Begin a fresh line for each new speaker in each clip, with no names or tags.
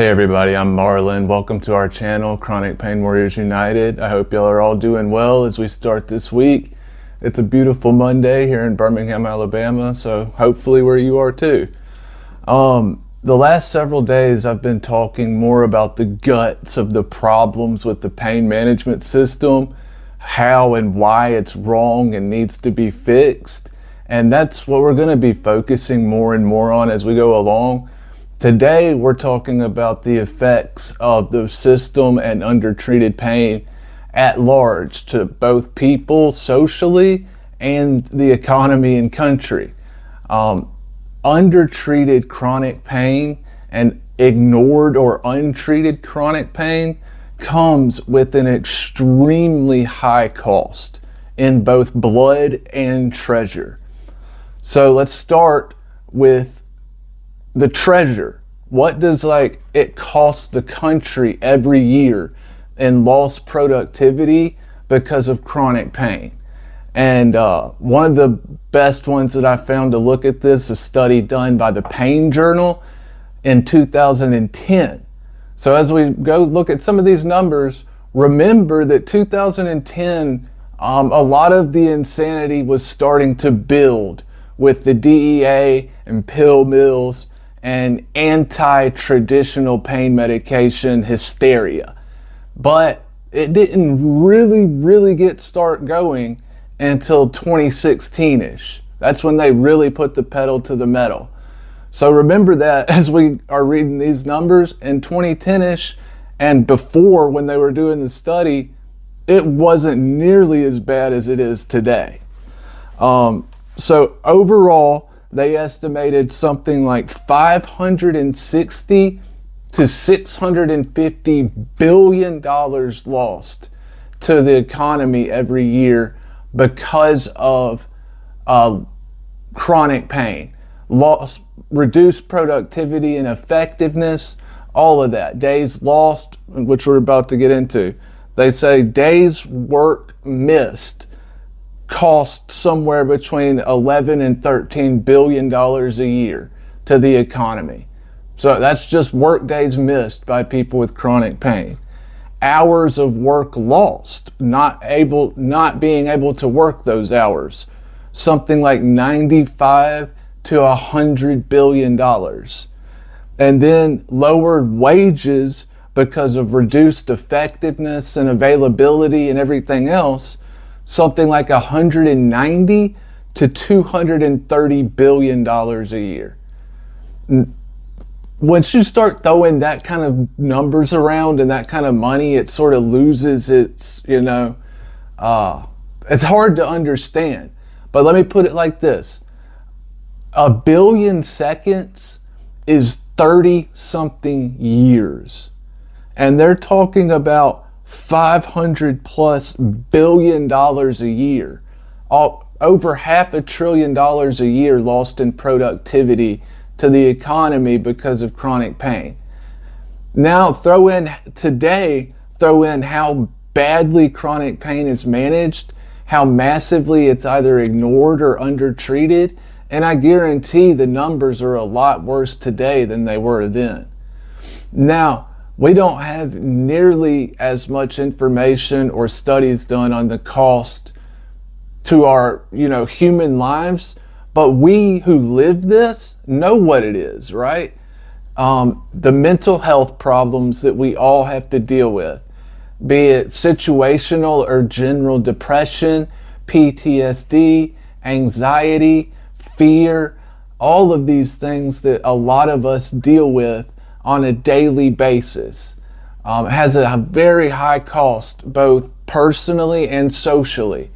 Hey everybody, I'm Marlon. Welcome to our channel, Chronic Pain Warriors United. I hope y'all are all doing well as we start this week. It's a beautiful Monday here in Birmingham, Alabama, so hopefully where you are too. The last several days I've been talking more about the guts of the problems with the pain management system, how and why it's wrong and needs to be fixed. And that's what we're going to be focusing more and more on as we go along. Today, we're talking about the effects of the system and undertreated pain at large to both people socially and the economy and country. Undertreated chronic pain and ignored or untreated chronic pain comes with an extremely high cost in both blood and treasure. So let's start with the treasure. What does it cost the country every year in lost productivity because of chronic pain? And one of the best ones that I found to look at this, a study done by the Pain Journal in 2010. So as we go look at some of these numbers, remember that 2010, a lot of the insanity was starting to build with the DEA and pill mills and anti-traditional pain medication hysteria. But it didn't really start going until 2016-ish. That's when they really put the pedal to the metal. So remember that as we are reading these numbers in 2010-ish and before, when they were doing the study, it wasn't nearly as bad as it is today. So overall, they estimated something like $560 to $650 billion lost to the economy every year because of chronic pain. Lost, reduced productivity and effectiveness, all of that. Days lost, which we're about to get into. They say days work missed cost somewhere between 11 and 13 billion dollars a year to the economy. So that's just work days missed by people with chronic pain. Hours of work lost, not being able to work those hours, something like 95 to 100 billion dollars. And then lowered wages because of reduced effectiveness and availability and everything else, something like 190 to 230 billion dollars a year. Once you start throwing that kind of numbers around and that kind of money, it sort of loses its, it's hard to understand. But let me put it like this. 1 billion seconds is 30 something years. And they're talking about $500+ billion a year, over $500 billion a year lost in productivity to the economy because of chronic pain. Now throw in how badly chronic pain is managed, how massively it's either ignored or undertreated, and I guarantee the numbers are a lot worse today than they were then. Now, we don't have nearly as much information or studies done on the cost to our, human lives, but we who live this know what it is, right? The mental health problems that we all have to deal with, be it situational or general depression, PTSD, anxiety, fear, all of these things that a lot of us deal with on a daily basis, has a very high cost, both personally and socially.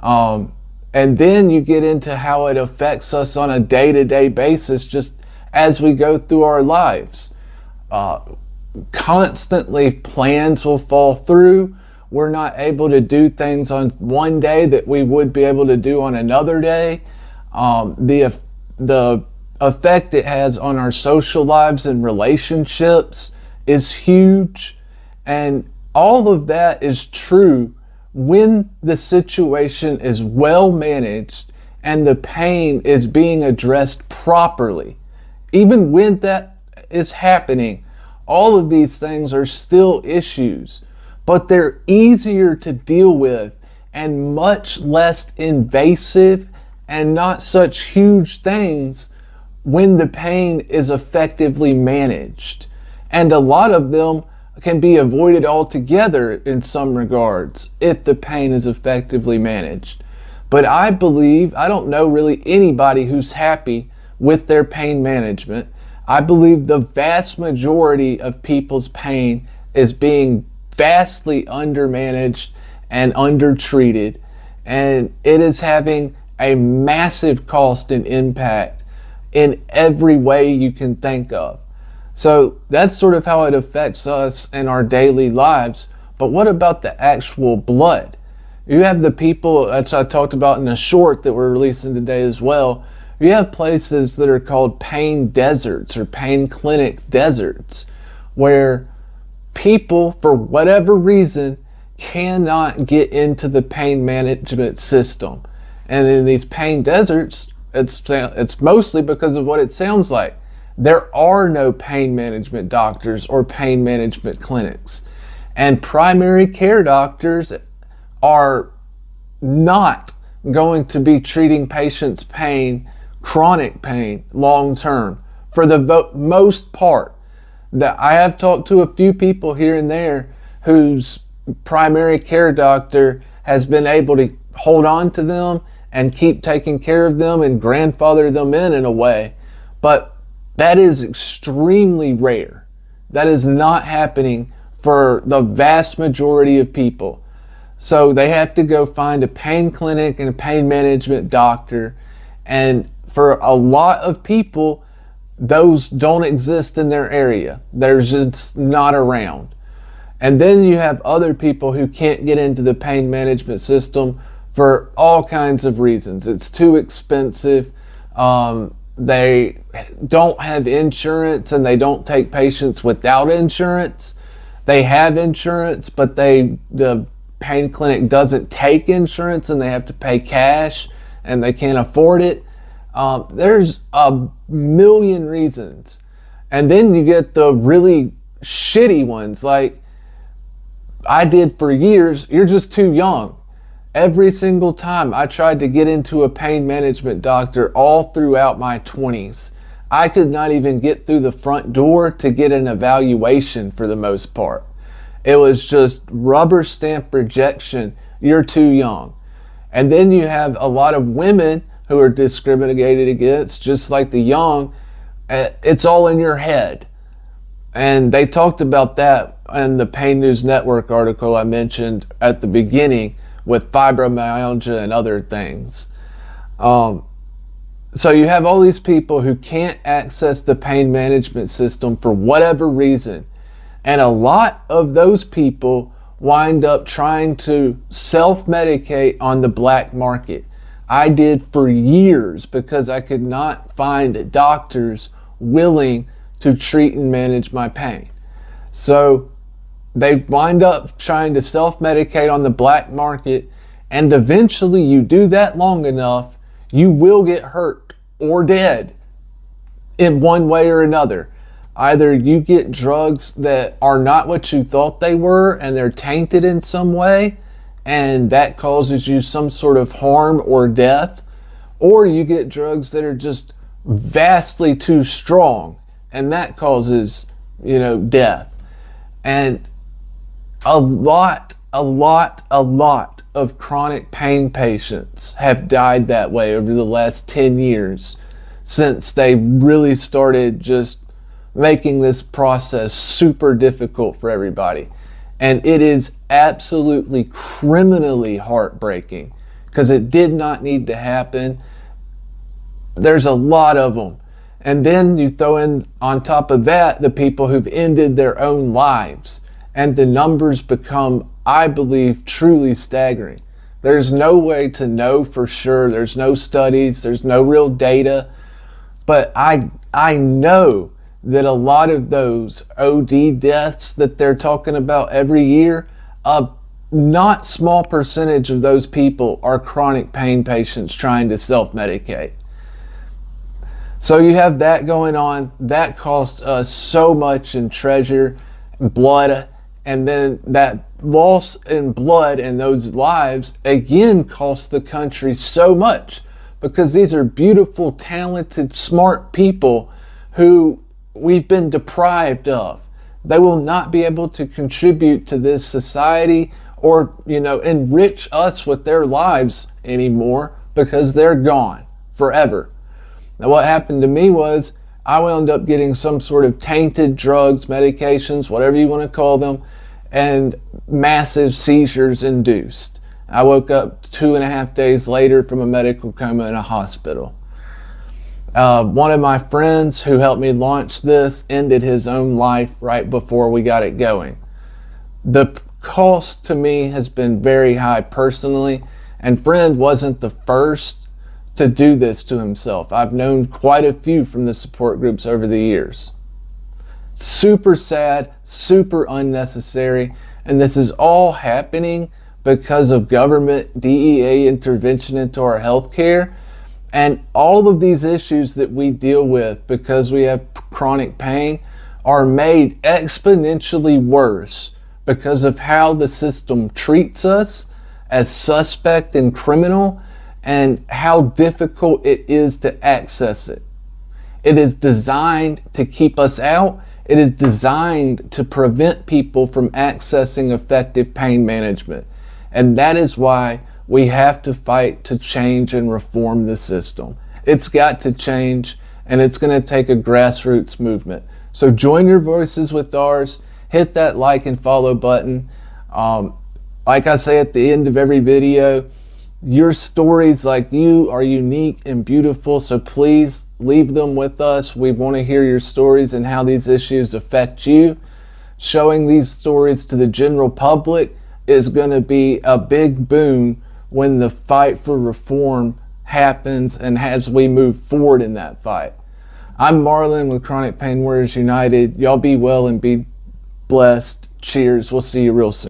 And then you get into how it affects us on a day-to-day basis, just as we go through our lives. Constantly plans will fall through. We're not able to do things on one day that we would be able to do on another day. The effect it has on our social lives and relationships is huge. And all of that is true when the situation is well managed and the pain is being addressed properly. Even when that is happening, All of these things are still issues, but they're easier to deal with and much less invasive and not such huge things when the pain is effectively managed. And a lot of them can be avoided altogether in some regards if the pain is effectively managed. But I don't know really anybody who's happy with their pain management. I believe the vast majority of people's pain is being vastly undermanaged and undertreated, and it is having a massive cost and impact in every way you can think of. So that's sort of how it affects us in our daily lives. But what about the actual blood? You have the people, as I talked about in a short that we're releasing today as well, you have places that are called pain deserts or pain clinic deserts, where people, for whatever reason, cannot get into the pain management system. And in these pain deserts, it's mostly because of what it sounds like. There are no pain management doctors or pain management clinics. And primary care doctors are not going to be treating patients' pain, chronic pain, long term, for the most part. That I have talked to a few people here and there whose primary care doctor has been able to hold on to them and keep taking care of them and grandfather them in a way. But that is extremely rare. That is not happening for the vast majority of people. So they have to go find a pain clinic and a pain management doctor. And for a lot of people, those don't exist in their area. They're just not around. And then you have other people who can't get into the pain management system for all kinds of reasons. It's too expensive. They don't have insurance, and they don't take patients without insurance. They have insurance, but the pain clinic doesn't take insurance, and they have to pay cash, and they can't afford it. There's a million reasons. And then you get the really shitty ones, like I did for years. You're just too young. Every single time I tried to get into a pain management doctor all throughout my 20s, I could not even get through the front door to get an evaluation for the most part. It was just rubber stamp rejection. You're too young. And then you have a lot of women who are discriminated against, just like the young. It's all in your head. And they talked about that in the Pain News Network article I mentioned at the beginning with fibromyalgia and other things. So you have all these people who can't access the pain management system for whatever reason. And a lot of those people wind up trying to self-medicate on the black market. I did for years because I could not find doctors willing to treat and manage my pain. So they wind up trying to self-medicate on the black market, and eventually you do that long enough, you will get hurt or dead in one way or another. Either you get drugs that are not what you thought they were and they're tainted in some way, and that causes you some sort of harm or death, or you get drugs that are just vastly too strong and that causes, death. And a lot of chronic pain patients have died that way over the last 10 years since they really started just making this process super difficult for everybody. And it is absolutely criminally heartbreaking because it did not need to happen. There's a lot of them. And then you throw in on top of that the people who've ended their own lives. And the numbers become, I believe, truly staggering. There's no way to know for sure. There's no studies. There's no real data. But I know that a lot of those OD deaths that they're talking about every year, a not small percentage of those people are chronic pain patients trying to self-medicate. So you have that going on. That cost us so much in treasure, blood, and then that loss in blood and those lives again cost the country so much, because these are beautiful, talented, smart people who we've been deprived of. They will not be able to contribute to this society or, enrich us with their lives anymore, because they're gone forever. Now, what happened to me was I wound up getting some sort of tainted drugs, medications, whatever you want to call them, and massive seizures induced. I woke up 2.5 days later from a medical coma in a hospital. One of my friends who helped me launch this ended his own life right before we got it going. The cost to me has been very high personally, and friend wasn't the first to do this to himself. I've known quite a few from the support groups over the years. Super sad, super unnecessary, and this is all happening because of government DEA intervention into our healthcare. And all of these issues that we deal with because we have chronic pain are made exponentially worse because of how the system treats us as suspect and criminal, and how difficult it is to access it. It is designed to keep us out. It is designed to prevent people from accessing effective pain management. And that is why we have to fight to change and reform the system. It's got to change, and it's going to take a grassroots movement. So join your voices with ours. Hit that like and follow button. Like I say at the end of every video, your stories like you are unique and beautiful, so please leave them with us. We want to hear your stories and how these issues affect you. Showing these stories to the general public is going to be a big boon when the fight for reform happens and as we move forward in that fight. I'm Marlon with Chronic Pain Warriors United. Y'all be well and be blessed. Cheers. We'll see you real soon.